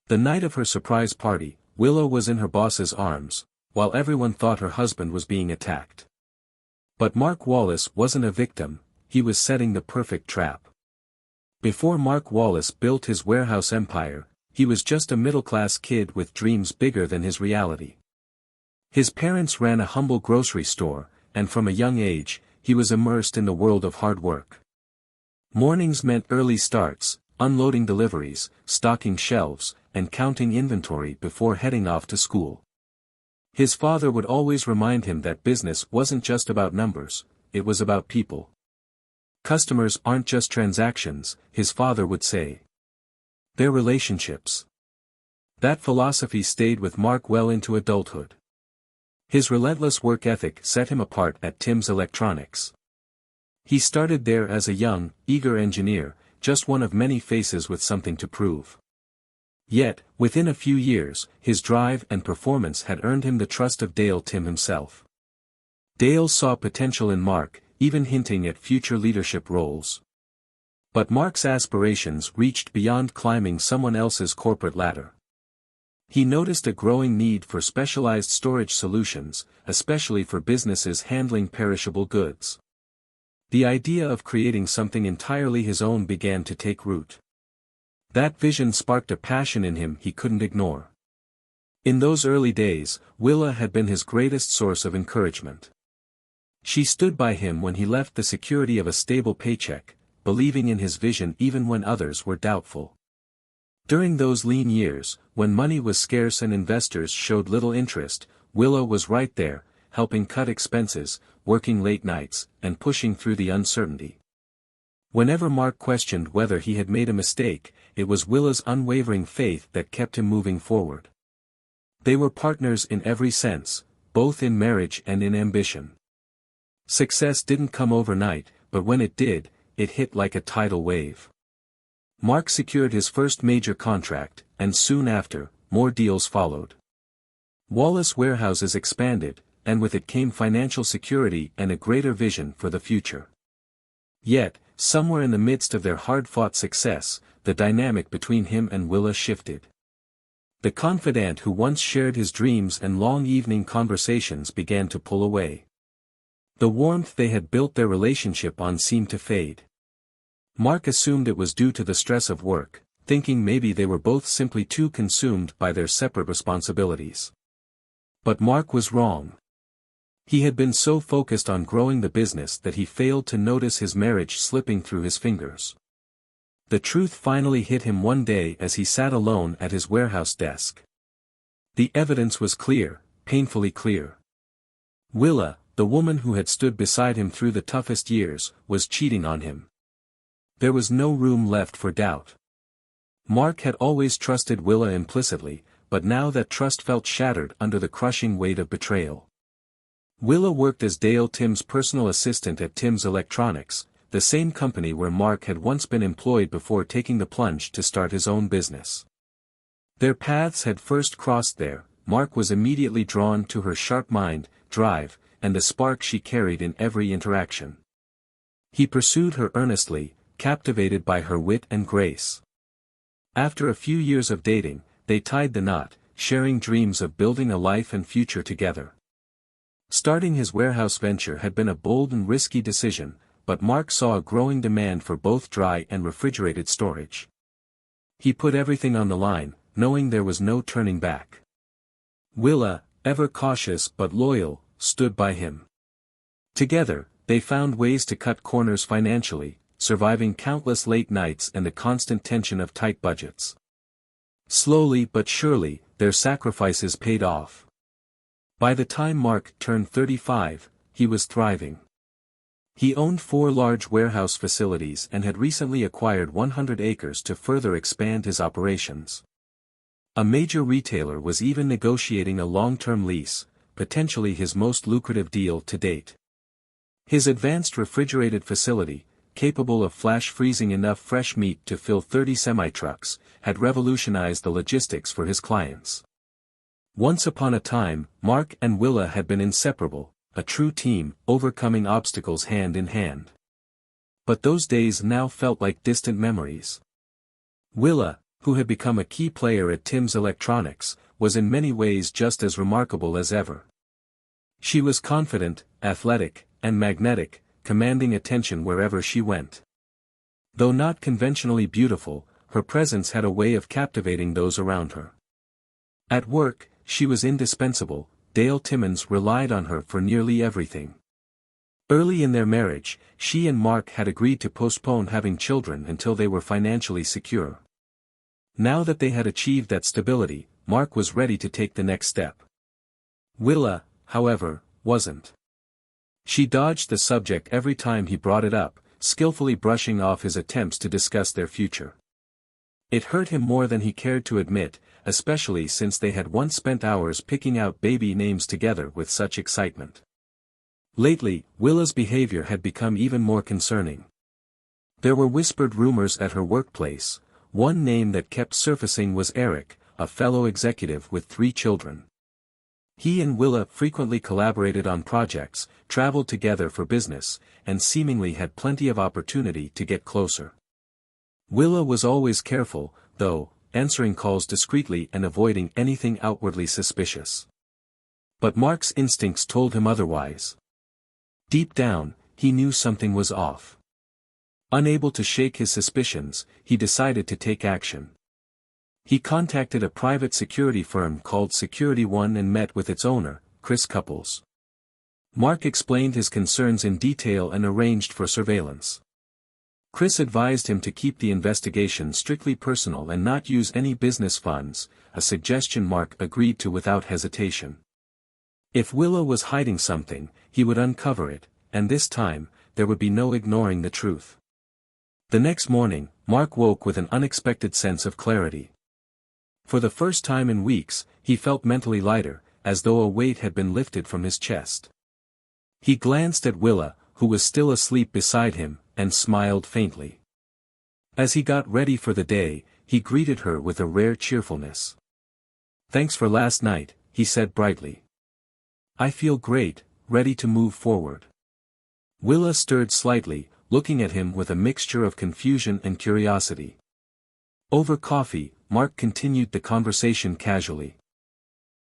The night of her surprise party, Willow was in her boss's arms, while everyone thought her husband was being attacked. But Mark Wallace wasn't a victim, he was setting the perfect trap. Before Mark Wallace built his warehouse empire, he was just a middle-class kid with dreams bigger than his reality. His parents ran a humble grocery store, and from a young age, he was immersed in the world of hard work. Mornings meant early starts, unloading deliveries, stocking shelves, and counting inventory before heading off to school. His father would always remind him that business wasn't just about numbers, it was about people. Customers aren't just transactions, his father would say. They're relationships. That philosophy stayed with Mark well into adulthood. His relentless work ethic set him apart at Tim's Electronics. He started there as a young, eager engineer, just one of many faces with something to prove. Yet, within a few years, his drive and performance had earned him the trust of Dale Tim himself. Dale saw potential in Mark, even hinting at future leadership roles. But Mark's aspirations reached beyond climbing someone else's corporate ladder. He noticed a growing need for specialized storage solutions, especially for businesses handling perishable goods. The idea of creating something entirely his own began to take root. That vision sparked a passion in him he couldn't ignore. In those early days, Willa had been his greatest source of encouragement. She stood by him when he left the security of a stable paycheck, believing in his vision even when others were doubtful. During those lean years, when money was scarce and investors showed little interest, Willa was right there, helping cut expenses, working late nights, and pushing through the uncertainty. Whenever Mark questioned whether he had made a mistake, it was Willa's unwavering faith that kept him moving forward. They were partners in every sense, both in marriage and in ambition. Success didn't come overnight, but when it did, it hit like a tidal wave. Mark secured his first major contract, and soon after, more deals followed. Wallace warehouses expanded, and with it came financial security and a greater vision for the future. Yet, somewhere in the midst of their hard-fought success, the dynamic between him and Willa shifted. The confidant who once shared his dreams and long evening conversations began to pull away. The warmth they had built their relationship on seemed to fade. Mark assumed it was due to the stress of work, thinking maybe they were both simply too consumed by their separate responsibilities. But Mark was wrong. He had been so focused on growing the business that he failed to notice his marriage slipping through his fingers. The truth finally hit him one day as he sat alone at his warehouse desk. The evidence was clear, painfully clear. Willa, the woman who had stood beside him through the toughest years, was cheating on him. There was no room left for doubt. Mark had always trusted Willa implicitly, but now that trust felt shattered under the crushing weight of betrayal. Willa worked as Dale Tim's personal assistant at Tim's Electronics, the same company where Mark had once been employed before taking the plunge to start his own business. Their paths had first crossed there. Mark was immediately drawn to her sharp mind, drive, and the spark she carried in every interaction. He pursued her earnestly, captivated by her wit and grace. After a few years of dating, they tied the knot, sharing dreams of building a life and future together. Starting his warehouse venture had been a bold and risky decision, but Mark saw a growing demand for both dry and refrigerated storage. He put everything on the line, knowing there was no turning back. Willa, ever cautious but loyal, stood by him. Together, they found ways to cut corners financially, surviving countless late nights and the constant tension of tight budgets. Slowly but surely, their sacrifices paid off. By the time Mark turned 35, he was thriving. He owned 4 large warehouse facilities and had recently acquired 100 acres to further expand his operations. A major retailer was even negotiating a long-term lease, potentially his most lucrative deal to date. His advanced refrigerated facility, capable of flash freezing enough fresh meat to fill 30 semi-trucks, had revolutionized the logistics for his clients. Once upon a time, Mark and Willa had been inseparable, a true team, overcoming obstacles hand in hand. But those days now felt like distant memories. Willa, who had become a key player at Tim's Electronics, was in many ways just as remarkable as ever. She was confident, athletic, and magnetic, commanding attention wherever she went. Though not conventionally beautiful, her presence had a way of captivating those around her. At work, she was indispensable. Dale Timmons relied on her for nearly everything. Early in their marriage, she and Mark had agreed to postpone having children until they were financially secure. Now that they had achieved that stability, Mark was ready to take the next step. Willa, however, wasn't. She dodged the subject every time he brought it up, skillfully brushing off his attempts to discuss their future. It hurt him more than he cared to admit, especially since they had once spent hours picking out baby names together with such excitement. Lately, Willa's behavior had become even more concerning. There were whispered rumors at her workplace. One name that kept surfacing was Eric, a fellow executive with 3 children. He and Willa frequently collaborated on projects, traveled together for business, and seemingly had plenty of opportunity to get closer. Willa was always careful, though, answering calls discreetly and avoiding anything outwardly suspicious. But Mark's instincts told him otherwise. Deep down, he knew something was off. Unable to shake his suspicions, he decided to take action. He contacted a private security firm called Security One and met with its owner, Chris Couples. Mark explained his concerns in detail and arranged for surveillance. Chris advised him to keep the investigation strictly personal and not use any business funds, a suggestion Mark agreed to without hesitation. If Willa was hiding something, he would uncover it, and this time, there would be no ignoring the truth. The next morning, Mark woke with an unexpected sense of clarity. For the first time in weeks, he felt mentally lighter, as though a weight had been lifted from his chest. He glanced at Willa, who was still asleep beside him, and smiled faintly. As he got ready for the day, he greeted her with a rare cheerfulness. "Thanks for last night," he said brightly. "I feel great, ready to move forward." Willa stirred slightly, looking at him with a mixture of confusion and curiosity. Over coffee, Mark continued the conversation casually.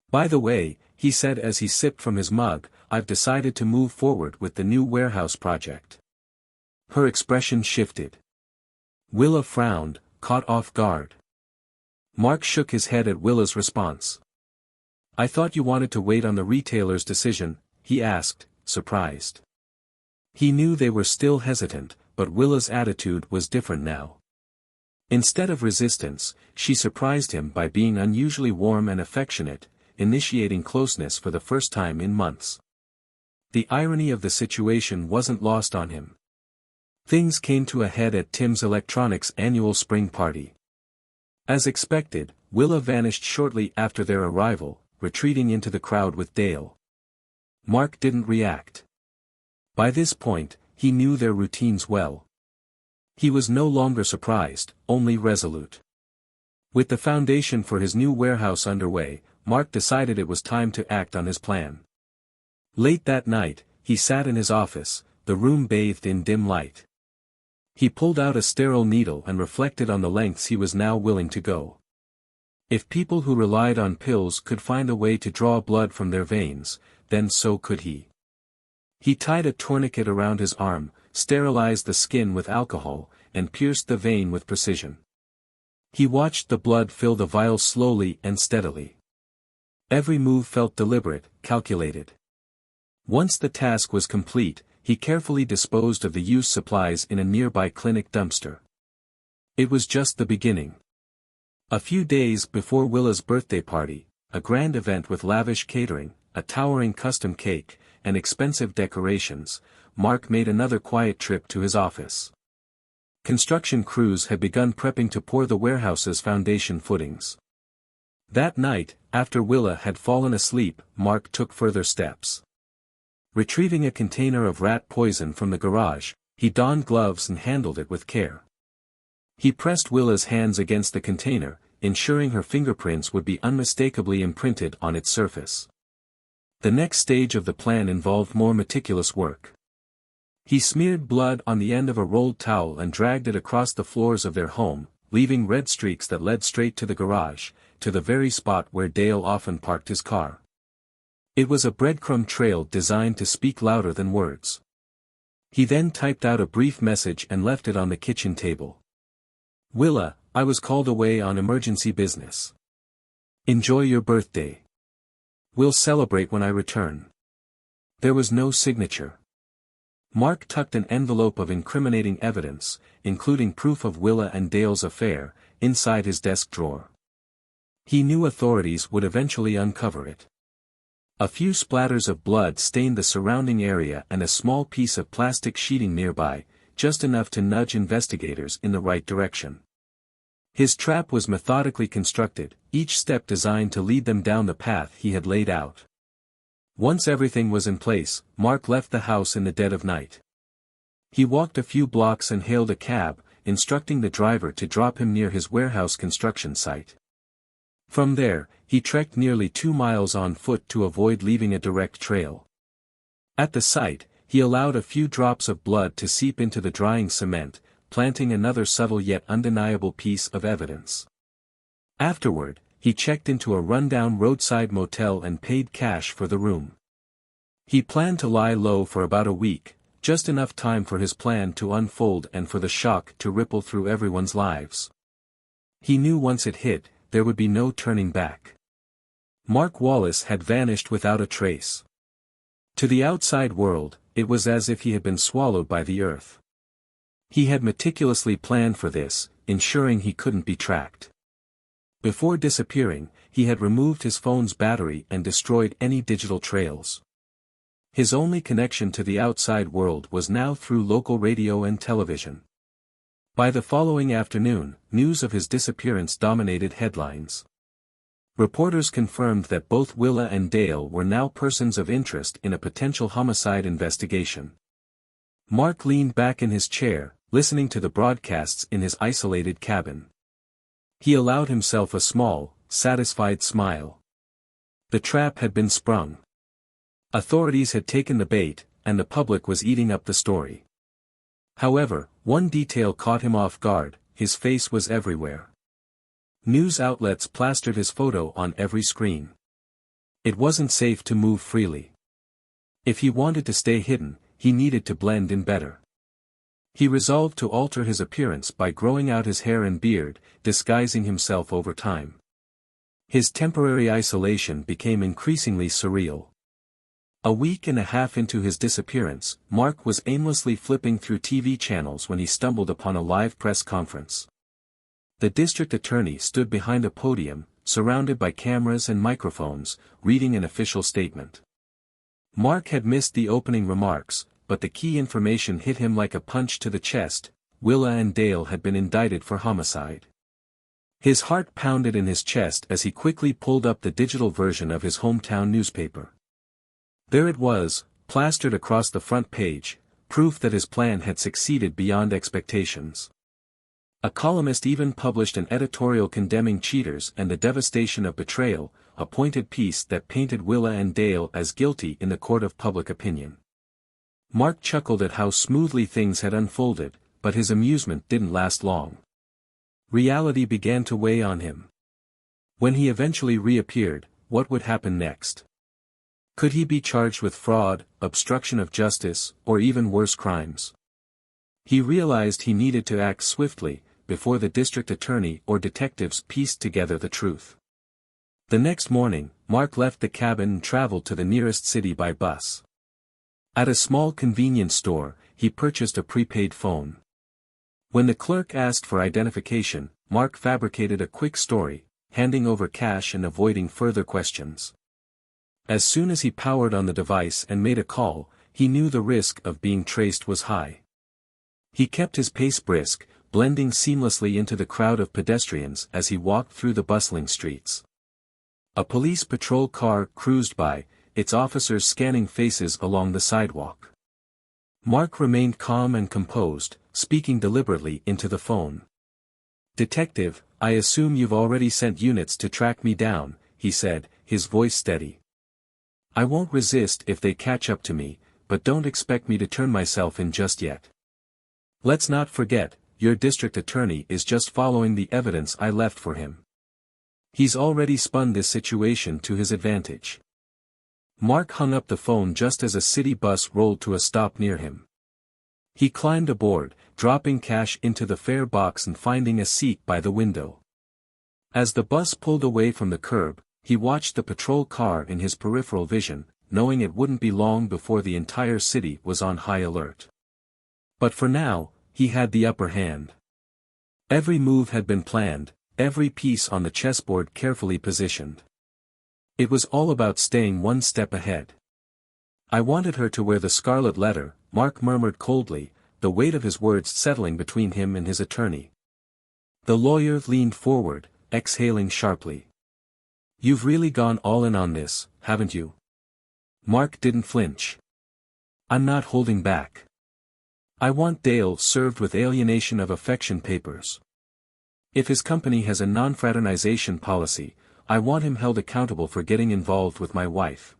"By the way," he said as he sipped from his mug, "I've decided to move forward with the new warehouse project." Her expression shifted. Willa frowned, caught off guard. Mark shook his head at Willa's response. "I thought you wanted to wait on the retailer's decision," he asked, surprised. He knew they were still hesitant, but Willa's attitude was different now. Instead of resistance, she surprised him by being unusually warm and affectionate, initiating closeness for the first time in months. The irony of the situation wasn't lost on him. Things came to a head at Tim's Electronics' annual spring party. As expected, Willa vanished shortly after their arrival, retreating into the crowd with Dale. Mark didn't react. By this point, he knew their routines well. He was no longer surprised, only resolute. With the foundation for his new warehouse underway, Mark decided it was time to act on his plan. Late that night, he sat in his office, the room bathed in dim light. He pulled out a sterile needle and reflected on the lengths he was now willing to go. If people who relied on pills could find a way to draw blood from their veins, then so could he. He tied a tourniquet around his arm, sterilized the skin with alcohol, and pierced the vein with precision. He watched the blood fill the vial slowly and steadily. Every move felt deliberate, calculated. Once the task was complete, he carefully disposed of the used supplies in a nearby clinic dumpster. It was just the beginning. A few days before Willa's birthday party, a grand event with lavish catering, a towering custom cake, and expensive decorations, Mark made another quiet trip to his office. Construction crews had begun prepping to pour the warehouse's foundation footings. That night, after Willa had fallen asleep, Mark took further steps. Retrieving a container of rat poison from the garage, he donned gloves and handled it with care. He pressed Willa's hands against the container, ensuring her fingerprints would be unmistakably imprinted on its surface. The next stage of the plan involved more meticulous work. He smeared blood on the end of a rolled towel and dragged it across the floors of their home, leaving red streaks that led straight to the garage, to the very spot where Dale often parked his car. It was a breadcrumb trail designed to speak louder than words. He then typed out a brief message and left it on the kitchen table. Willa, I was called away on emergency business. Enjoy your birthday. We'll celebrate when I return. There was no signature. Mark tucked an envelope of incriminating evidence, including proof of Willa and Dale's affair, inside his desk drawer. He knew authorities would eventually uncover it. A few splatters of blood stained the surrounding area and a small piece of plastic sheeting nearby, just enough to nudge investigators in the right direction. His trap was methodically constructed, each step designed to lead them down the path he had laid out. Once everything was in place, Mark left the house in the dead of night. He walked a few blocks and hailed a cab, instructing the driver to drop him near his warehouse construction site. From there, he trekked nearly 2 miles on foot to avoid leaving a direct trail. At the site, he allowed a few drops of blood to seep into the drying cement, planting another subtle yet undeniable piece of evidence. Afterward, he checked into a rundown roadside motel and paid cash for the room. He planned to lie low for about a week, just enough time for his plan to unfold and for the shock to ripple through everyone's lives. He knew once it hit, there would be no turning back. Mark Wallace had vanished without a trace. To the outside world, it was as if he had been swallowed by the earth. He had meticulously planned for this, ensuring he couldn't be tracked. Before disappearing, he had removed his phone's battery and destroyed any digital trails. His only connection to the outside world was now through local radio and television. By the following afternoon, news of his disappearance dominated headlines. Reporters confirmed that both Willa and Dale were now persons of interest in a potential homicide investigation. Mark leaned back in his chair, listening to the broadcasts in his isolated cabin. He allowed himself a small, satisfied smile. The trap had been sprung. Authorities had taken the bait, and the public was eating up the story. However, one detail caught him off guard: his face was everywhere. News outlets plastered his photo on every screen. It wasn't safe to move freely. If he wanted to stay hidden, he needed to blend in better. He resolved to alter his appearance by growing out his hair and beard, disguising himself over time. His temporary isolation became increasingly surreal. A week and a half into his disappearance, Mark was aimlessly flipping through TV channels when he stumbled upon a live press conference. The district attorney stood behind a podium, surrounded by cameras and microphones, reading an official statement. Mark had missed the opening remarks, but the key information hit him like a punch to the chest: Willa and Dale had been indicted for homicide. His heart pounded in his chest as he quickly pulled up the digital version of his hometown newspaper. There it was, plastered across the front page, proof that his plan had succeeded beyond expectations. A columnist even published an editorial condemning cheaters and the devastation of betrayal, a pointed piece that painted Willa and Dale as guilty in the court of public opinion. Mark chuckled at how smoothly things had unfolded, but his amusement didn't last long. Reality began to weigh on him. When he eventually reappeared, what would happen next? Could he be charged with fraud, obstruction of justice, or even worse crimes? He realized he needed to act swiftly, before the district attorney or detectives pieced together the truth. The next morning, Mark left the cabin and traveled to the nearest city by bus. At a small convenience store, he purchased a prepaid phone. When the clerk asked for identification, Mark fabricated a quick story, handing over cash and avoiding further questions. As soon as he powered on the device and made a call, he knew the risk of being traced was high. He kept his pace brisk, blending seamlessly into the crowd of pedestrians as he walked through the bustling streets. A police patrol car cruised by, its officers scanning faces along the sidewalk. Mark remained calm and composed, speaking deliberately into the phone. "Detective, I assume you've already sent units to track me down," he said, his voice steady. "I won't resist if they catch up to me, but don't expect me to turn myself in just yet. Let's not forget, your district attorney is just following the evidence I left for him. He's already spun this situation to his advantage." Mark hung up the phone just as a city bus rolled to a stop near him. He climbed aboard, dropping cash into the fare box and finding a seat by the window. As the bus pulled away from the curb, he watched the patrol car in his peripheral vision, knowing it wouldn't be long before the entire city was on high alert. But for now, he had the upper hand. Every move had been planned, every piece on the chessboard carefully positioned. It was all about staying one step ahead. "I wanted her to wear the scarlet letter," Mark murmured coldly, the weight of his words settling between him and his attorney. The lawyer leaned forward, exhaling sharply. "You've really gone all in on this, haven't you?" Mark didn't flinch. "I'm not holding back. I want Dale served with alienation of affection papers. If his company has a non-fraternization policy, I want him held accountable for getting involved with my wife."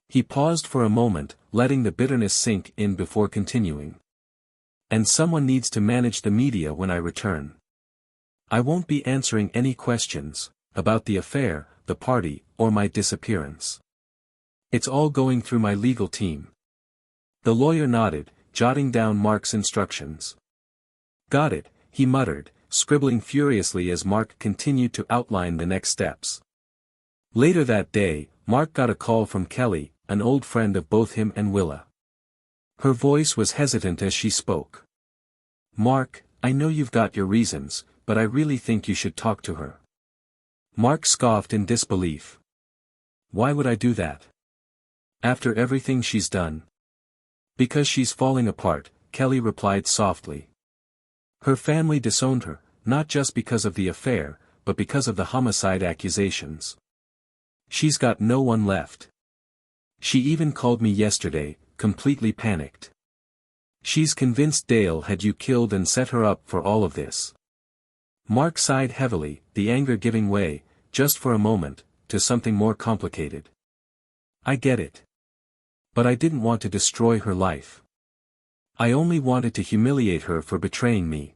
He paused for a moment, letting the bitterness sink in before continuing. "And someone needs to manage the media when I return. I won't be answering any questions about the affair, the party, or my disappearance. It's all going through my legal team." The lawyer nodded, jotting down Mark's instructions. "Got it," he muttered, scribbling furiously as Mark continued to outline the next steps. Later that day, Mark got a call from Kelly, an old friend of both him and Willa. Her voice was hesitant as she spoke. "Mark, I know you've got your reasons, but I really think you should talk to her." Mark scoffed in disbelief. "Why would I do that? After everything she's done?" "Because she's falling apart," Kelly replied softly. "Her family disowned her, not just because of the affair, but because of the homicide accusations. She's got no one left. She even called me yesterday, completely panicked. She's convinced Dale had you killed and set her up for all of this." Mark sighed heavily, the anger giving way, just for a moment, to something more complicated. "I get it. But I didn't want to destroy her life. I only wanted to humiliate her for betraying me.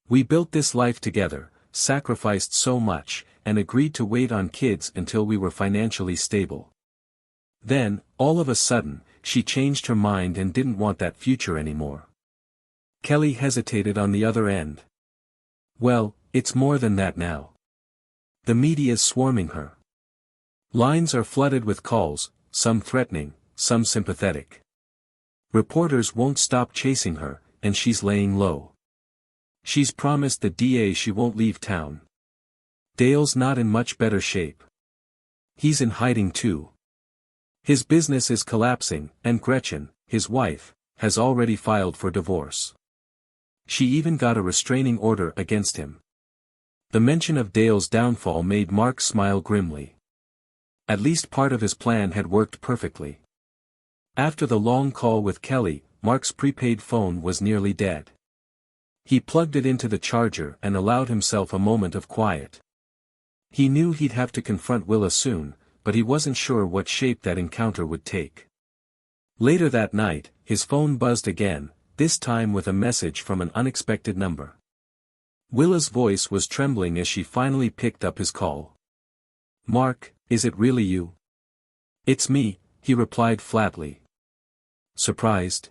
We built this life together, sacrificed so much, and agreed to wait on kids until we were financially stable. Then, all of a sudden, she changed her mind and didn't want that future anymore." Kelly hesitated on the other end. "Well, it's more than that now. The media's swarming her. Lines are flooded with calls, some threatening, some sympathetic. Reporters won't stop chasing her, and she's laying low. She's promised the DA she won't leave town. Dale's not in much better shape. He's in hiding too. His business is collapsing, and Gretchen, his wife, has already filed for divorce. She even got a restraining order against him." The mention of Dale's downfall made Mark smile grimly. At least part of his plan had worked perfectly. After the long call with Kelly, Mark's prepaid phone was nearly dead. He plugged it into the charger and allowed himself a moment of quiet. He knew he'd have to confront Willa soon, but he wasn't sure what shape that encounter would take. Later that night, his phone buzzed again, this time with a message from an unexpected number. Willa's voice was trembling as she finally picked up his call. "Mark, is it really you?" "It's me," he replied flatly. "Surprised?"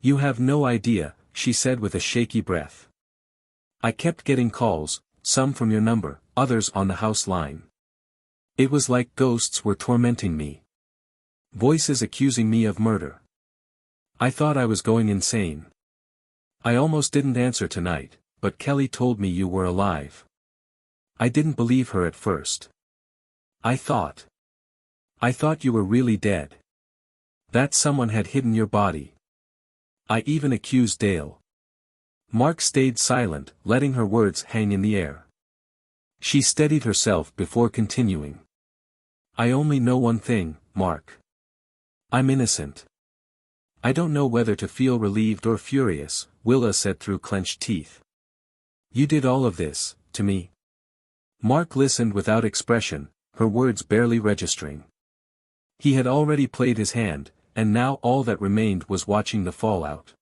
"You have no idea," she said with a shaky breath. "I kept getting calls, some from your number, others on the house line. It was like ghosts were tormenting me. Voices accusing me of murder. I thought I was going insane. I almost didn't answer tonight, but Kelly told me you were alive. I didn't believe her at first. I thought you were really dead. That someone had hidden your body. I even accused Dale." Mark stayed silent, letting her words hang in the air. She steadied herself before continuing. "I only know one thing, Mark. I'm innocent." "I don't know whether to feel relieved or furious," Willa said through clenched teeth. "You did all of this, to me." Mark listened without expression, her words barely registering. He had already played his hand, and now all that remained was watching the fallout.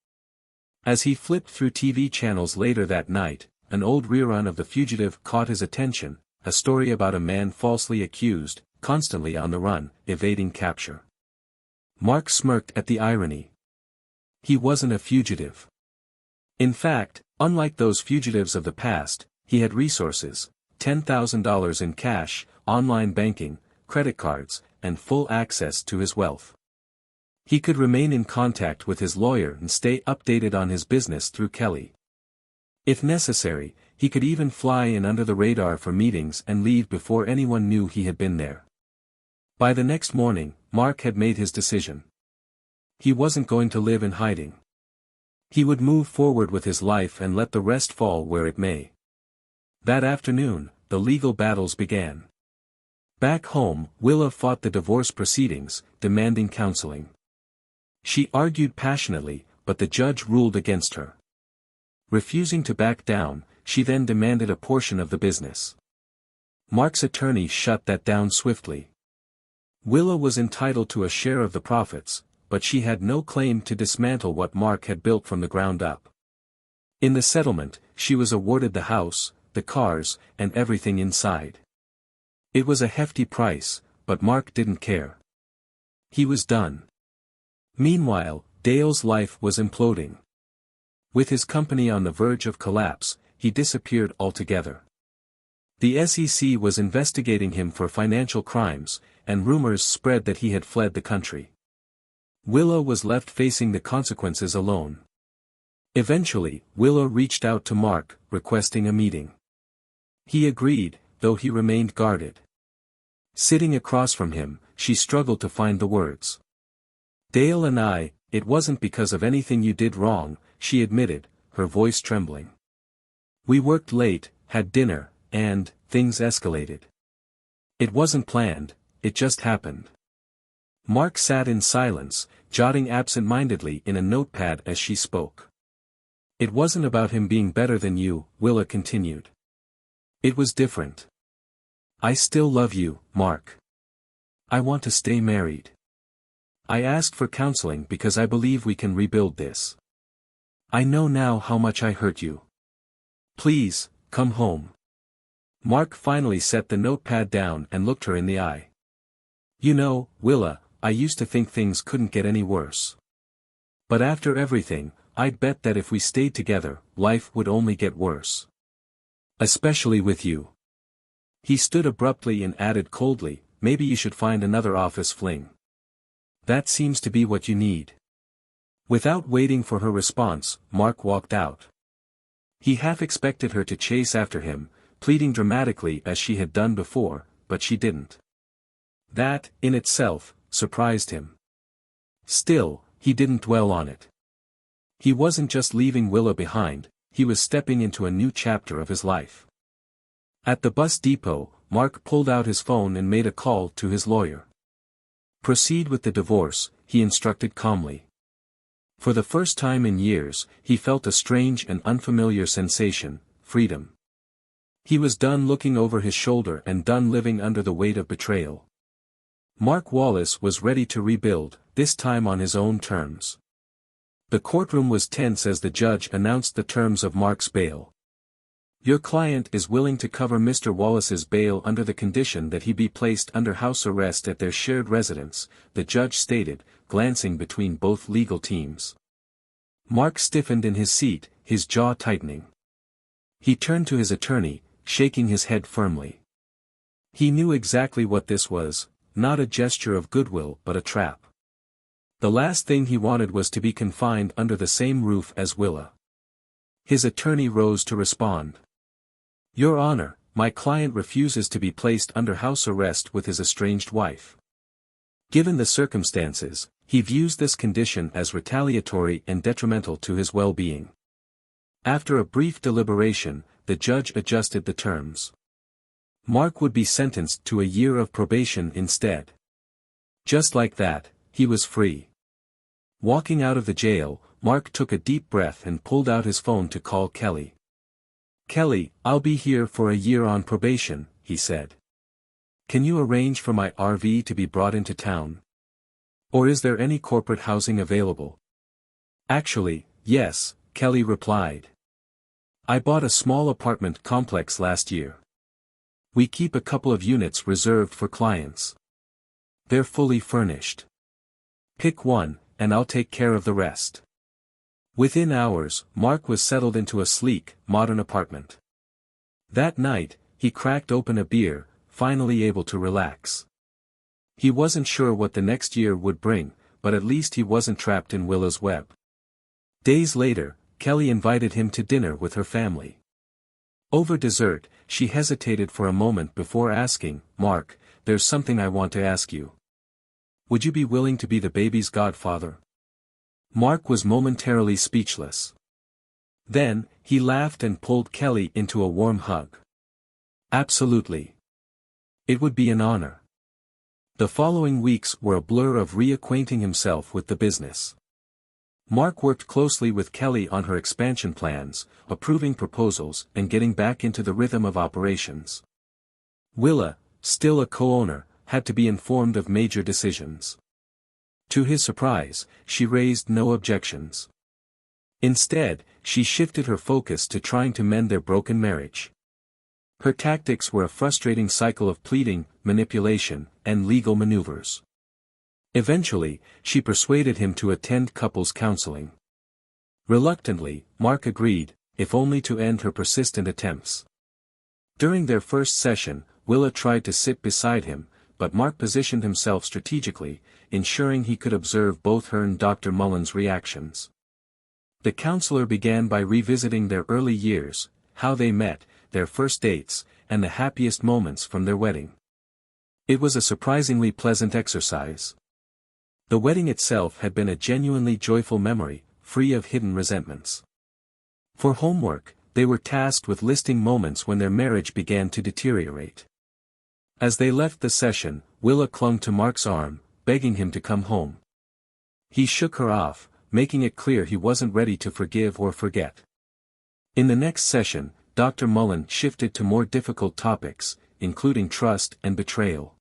As he flipped through TV channels later that night, an old rerun of The Fugitive caught his attention, a story about a man falsely accused, constantly on the run, evading capture. Mark smirked at the irony. He wasn't a fugitive. In fact, unlike those fugitives of the past, he had resources, $10,000 in cash, online banking, credit cards, and full access to his wealth. He could remain in contact with his lawyer and stay updated on his business through Kelly. If necessary, he could even fly in under the radar for meetings and leave before anyone knew he had been there. By the next morning, Mark had made his decision. He wasn't going to live in hiding. He would move forward with his life and let the rest fall where it may. That afternoon, the legal battles began. Back home, Willa fought the divorce proceedings, demanding counseling. She argued passionately, but the judge ruled against her. Refusing to back down, she then demanded a portion of the business. Mark's attorney shut that down swiftly. Willa was entitled to a share of the profits, but she had no claim to dismantle what Mark had built from the ground up. In the settlement, she was awarded the house, the cars, and everything inside. It was a hefty price, but Mark didn't care. He was done. Meanwhile, Dale's life was imploding. With his company on the verge of collapse, he disappeared altogether. The SEC was investigating him for financial crimes, and rumors spread that he had fled the country. Willa was left facing the consequences alone. Eventually, Willa reached out to Mark, requesting a meeting. He agreed, though he remained guarded. Sitting across from him, she struggled to find the words. "Dale and I, it wasn't because of anything you did wrong," she admitted, her voice trembling. "We worked late, had dinner, and things escalated. It wasn't planned, it just happened." Mark sat in silence, jotting absent-mindedly in a notepad as she spoke. "It wasn't about him being better than you," Willa continued. "It was different. I still love you, Mark. I want to stay married. I asked for counseling because I believe we can rebuild this. I know now how much I hurt you. Please, come home." Mark finally set the notepad down and looked her in the eye. "You know, Willa, I used to think things couldn't get any worse. But after everything, I'd bet that if we stayed together, life would only get worse. Especially with you." He stood abruptly and added coldly, "Maybe you should find another office fling. That seems to be what you need." Without waiting for her response, Mark walked out. He half expected her to chase after him, pleading dramatically as she had done before, but she didn't. That, in itself, surprised him. Still, he didn't dwell on it. He wasn't just leaving Willa behind, he was stepping into a new chapter of his life. At the bus depot, Mark pulled out his phone and made a call to his lawyer. "Proceed with the divorce," he instructed calmly. For the first time in years, he felt a strange and unfamiliar sensation, freedom. He was done looking over his shoulder and done living under the weight of betrayal. Mark Wallace was ready to rebuild, this time on his own terms. The courtroom was tense as the judge announced the terms of Mark's bail. "Your client is willing to cover Mr. Wallace's bail under the condition that he be placed under house arrest at their shared residence," the judge stated, glancing between both legal teams. Mark stiffened in his seat, his jaw tightening. He turned to his attorney, shaking his head firmly. He knew exactly what this was, not a gesture of goodwill but a trap. The last thing he wanted was to be confined under the same roof as Willa. His attorney rose to respond. "Your Honor, my client refuses to be placed under house arrest with his estranged wife. Given the circumstances, he views this condition as retaliatory and detrimental to his well-being." After a brief deliberation, the judge adjusted the terms. Mark would be sentenced to a year of probation instead. Just like that, he was free. Walking out of the jail, Mark took a deep breath and pulled out his phone to call Kelly. "Kelly, I'll be here for a year on probation," he said. "Can you arrange for my RV to be brought into town? Or is there any corporate housing available?" "Actually, yes, Kelly replied. I bought a small apartment complex last year. We keep a couple of units reserved for clients. They're fully furnished. Pick one, and I'll take care of the rest. Within hours, Mark was settled into a sleek, modern apartment. That night, he cracked open a beer, finally able to relax. He wasn't sure what the next year would bring, but at least he wasn't trapped in Willa's web. Days later, Kelly invited him to dinner with her family. Over dessert, she hesitated for a moment before asking, Mark, there's something I want to ask you. Would you be willing to be the baby's godfather? Mark was momentarily speechless. Then, he laughed and pulled Kelly into a warm hug. Absolutely. It would be an honor. The following weeks were a blur of reacquainting himself with the business. Mark worked closely with Kelly on her expansion plans, approving proposals and getting back into the rhythm of operations. Willa, still a co-owner, had to be informed of major decisions. To his surprise, she raised no objections. Instead, she shifted her focus to trying to mend their broken marriage. Her tactics were a frustrating cycle of pleading, manipulation, and legal maneuvers. Eventually, she persuaded him to attend couples counseling. Reluctantly, Mark agreed, if only to end her persistent attempts. During their first session, Willa tried to sit beside him, but Mark positioned himself strategically, ensuring he could observe both her and Dr. Mullen's reactions. The counselor began by revisiting their early years, how they met, their first dates, and the happiest moments from their wedding. It was a surprisingly pleasant exercise. The wedding itself had been a genuinely joyful memory, free of hidden resentments. For homework, they were tasked with listing moments when their marriage began to deteriorate. As they left the session, Willa clung to Mark's arm, begging him to come home. He shook her off, making it clear he wasn't ready to forgive or forget. In the next session, Dr. Mullen shifted to more difficult topics, including trust and betrayal.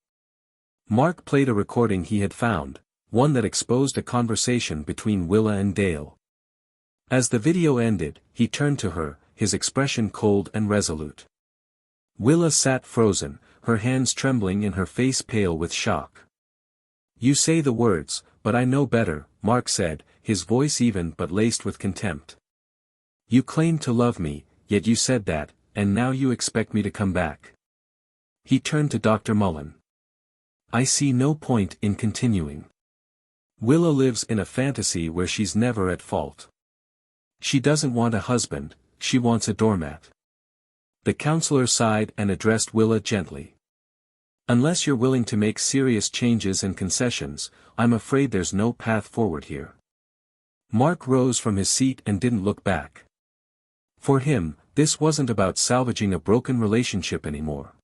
Mark played a recording he had found, one that exposed a conversation between Willa and Dale. As the video ended, he turned to her, his expression cold and resolute. Willa sat frozen, her hands trembling and her face pale with shock. You say the words, but I know better, Mark said, his voice even but laced with contempt. You claimed to love me, yet you said that, and now you expect me to come back. He turned to Dr. Mullen. I see no point in continuing. Willa lives in a fantasy where she's never at fault. She doesn't want a husband, she wants a doormat. The counselor sighed and addressed Willa gently. Unless you're willing to make serious changes and concessions, I'm afraid there's no path forward here. Mark rose from his seat and didn't look back. For him, this wasn't about salvaging a broken relationship anymore.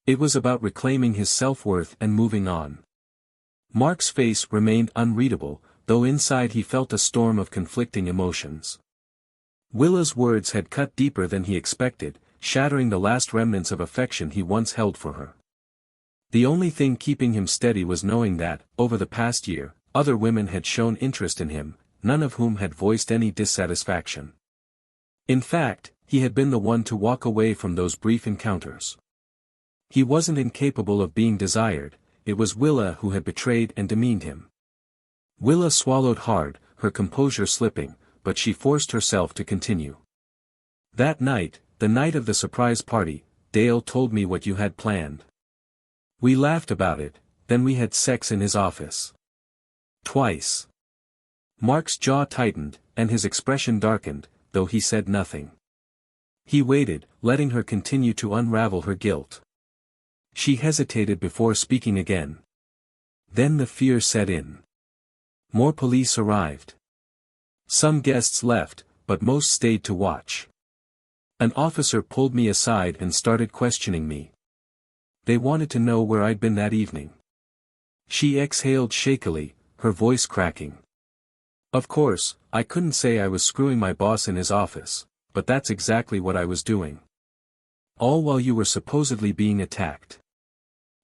It was about reclaiming his self-worth and moving on. Mark's face remained unreadable, though inside he felt a storm of conflicting emotions. Willa's words had cut deeper than he expected, shattering the last remnants of affection he once held for her. The only thing keeping him steady was knowing that, over the past year, other women had shown interest in him, none of whom had voiced any dissatisfaction. In fact, he had been the one to walk away from those brief encounters. He wasn't incapable of being desired, it was Willa who had betrayed and demeaned him. Willa swallowed hard, her composure slipping, but she forced herself to continue. That night, the night of the surprise party, Dale told me what you had planned. We laughed about it, then we had sex in his office. Twice. Mark's jaw tightened, and his expression darkened, though he said nothing. He waited, letting her continue to unravel her guilt. She hesitated before speaking again. Then the fear set in. More police arrived. Some guests left, but most stayed to watch. An officer pulled me aside and started questioning me. They wanted to know where I'd been that evening. She exhaled shakily, her voice cracking. Of course, I couldn't say I was screwing my boss in his office, but that's exactly what I was doing. All while you were supposedly being attacked.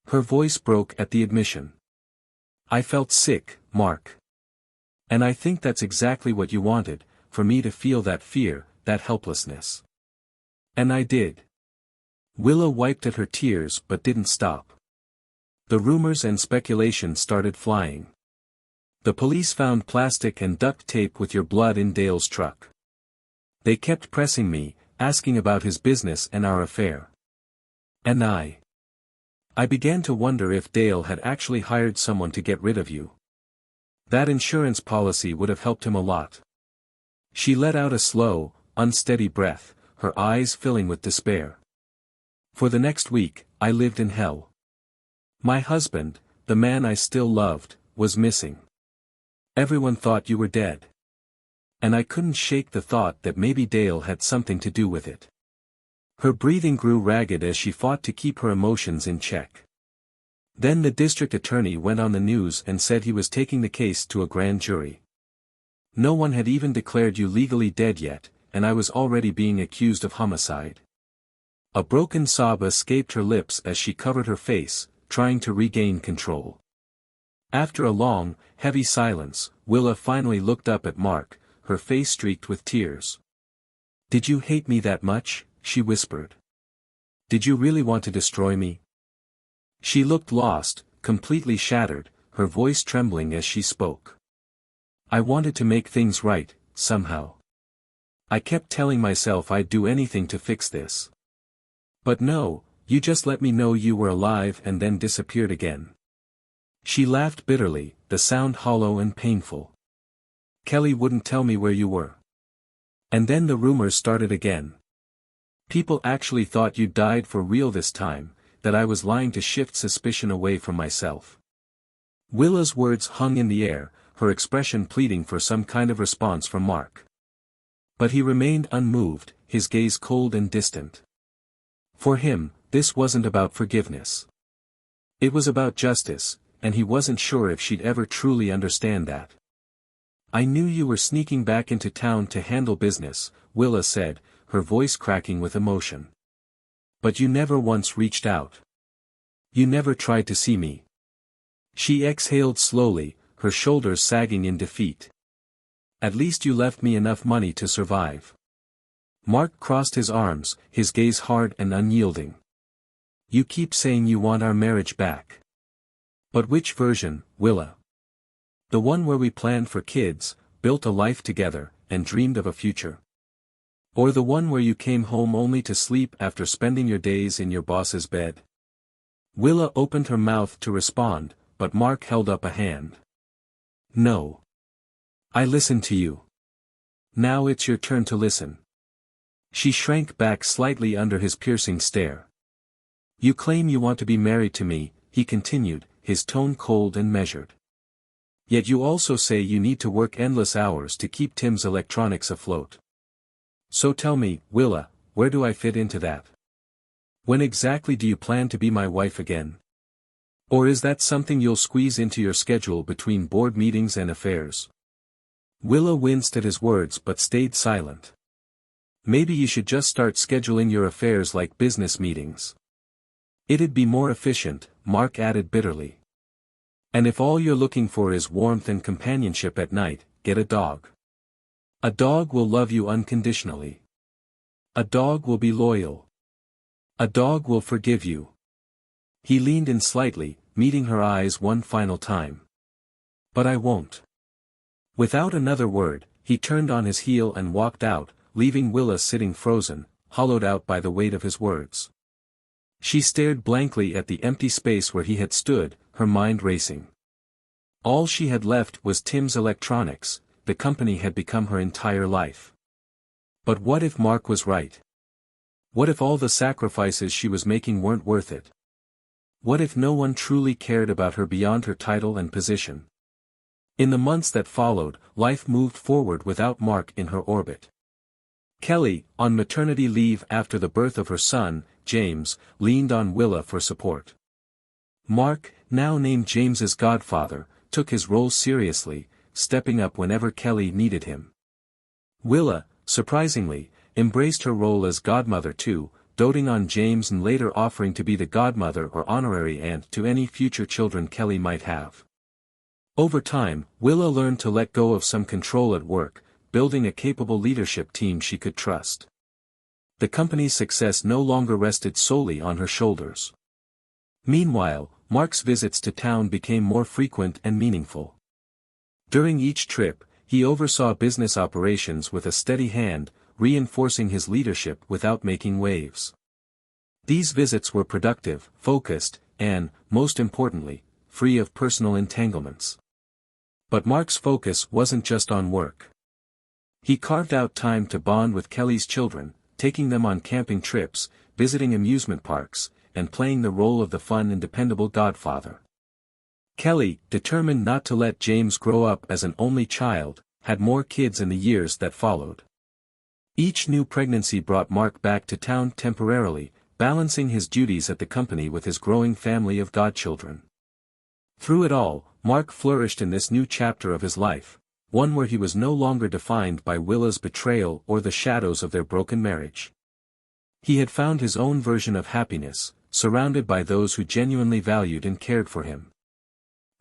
Her voice broke at the admission. I felt sick, Mark. And I think that's exactly what you wanted, for me to feel that fear, that helplessness. And I did. Willa wiped at her tears but didn't stop. The rumors and speculation started flying. The police found plastic and duct tape with your blood in Dale's truck. They kept pressing me, asking about his business and our affair. And I began to wonder if Dale had actually hired someone to get rid of you. That insurance policy would have helped him a lot. She let out a slow, unsteady breath, her eyes filling with despair. For the next week, I lived in hell. My husband, the man I still loved, was missing. Everyone thought you were dead. And I couldn't shake the thought that maybe Dale had something to do with it. Her breathing grew ragged as she fought to keep her emotions in check. Then the district attorney went on the news and said he was taking the case to a grand jury. No one had even declared you legally dead yet, and I was already being accused of homicide. A broken sob escaped her lips as she covered her face, trying to regain control. After a long, heavy silence, Willa finally looked up at Mark, her face streaked with tears. "Did you hate me that much?" she whispered. "Did you really want to destroy me?" She looked lost, completely shattered, her voice trembling as she spoke. "I wanted to make things right, somehow. I kept telling myself I'd do anything to fix this. But no, you just let me know you were alive and then disappeared again." She laughed bitterly, the sound hollow and painful. "Kelly wouldn't tell me where you were. And then the rumors started again. People actually thought you died for real this time, that I was lying to shift suspicion away from myself." Willa's words hung in the air, her expression pleading for some kind of response from Mark. But he remained unmoved, his gaze cold and distant. For him, this wasn't about forgiveness. It was about justice, and he wasn't sure if she'd ever truly understand that. "I knew you were sneaking back into town to handle business," Willa said, her voice cracking with emotion. "But you never once reached out. You never tried to see me." She exhaled slowly, her shoulders sagging in defeat. "At least you left me enough money to survive." Mark crossed his arms, his gaze hard and unyielding. "You keep saying you want our marriage back. But which version, Willa? The one where we planned for kids, built a life together, and dreamed of a future? Or the one where you came home only to sleep after spending your days in your boss's bed?" Willa opened her mouth to respond, but Mark held up a hand. "No. I listened to you. Now it's your turn to listen." She shrank back slightly under his piercing stare. "You claim you want to be married to me," he continued, his tone cold and measured. "Yet you also say you need to work endless hours to keep Tim's electronics afloat. So tell me, Willa, where do I fit into that? When exactly do you plan to be my wife again? Or is that something you'll squeeze into your schedule between board meetings and affairs?" Willa winced at his words but stayed silent. "Maybe you should just start scheduling your affairs like business meetings. It'd be more efficient," Mark added bitterly. "And if all you're looking for is warmth and companionship at night, get a dog. A dog will love you unconditionally. A dog will be loyal. A dog will forgive you." He leaned in slightly, meeting her eyes one final time. "But I won't." Without another word, he turned on his heel and walked out, leaving Willa sitting frozen, hollowed out by the weight of his words. She stared blankly at the empty space where he had stood, her mind racing. All she had left was Tim's electronics, the company had become her entire life. But what if Mark was right? What if all the sacrifices she was making weren't worth it? What if no one truly cared about her beyond her title and position? In the months that followed, life moved forward without Mark in her orbit. Kelly, on maternity leave after the birth of her son, James, leaned on Willa for support. Mark, now named James's godfather, took his role seriously, stepping up whenever Kelly needed him. Willa, surprisingly, embraced her role as godmother too, doting on James and later offering to be the godmother or honorary aunt to any future children Kelly might have. Over time, Willa learned to let go of some control at work, building a capable leadership team she could trust. The company's success no longer rested solely on her shoulders. Meanwhile, Mark's visits to town became more frequent and meaningful. During each trip, he oversaw business operations with a steady hand, reinforcing his leadership without making waves. These visits were productive, focused, and, most importantly, free of personal entanglements. But Mark's focus wasn't just on work. He carved out time to bond with Kelly's children, taking them on camping trips, visiting amusement parks, and playing the role of the fun and dependable godfather. Kelly, determined not to let James grow up as an only child, had more kids in the years that followed. Each new pregnancy brought Mark back to town temporarily, balancing his duties at the company with his growing family of godchildren. Through it all, Mark flourished in this new chapter of his life, one where he was no longer defined by Willa's betrayal or the shadows of their broken marriage. He had found his own version of happiness, surrounded by those who genuinely valued and cared for him.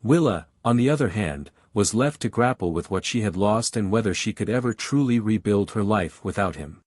Willa, on the other hand, was left to grapple with what she had lost and whether she could ever truly rebuild her life without him.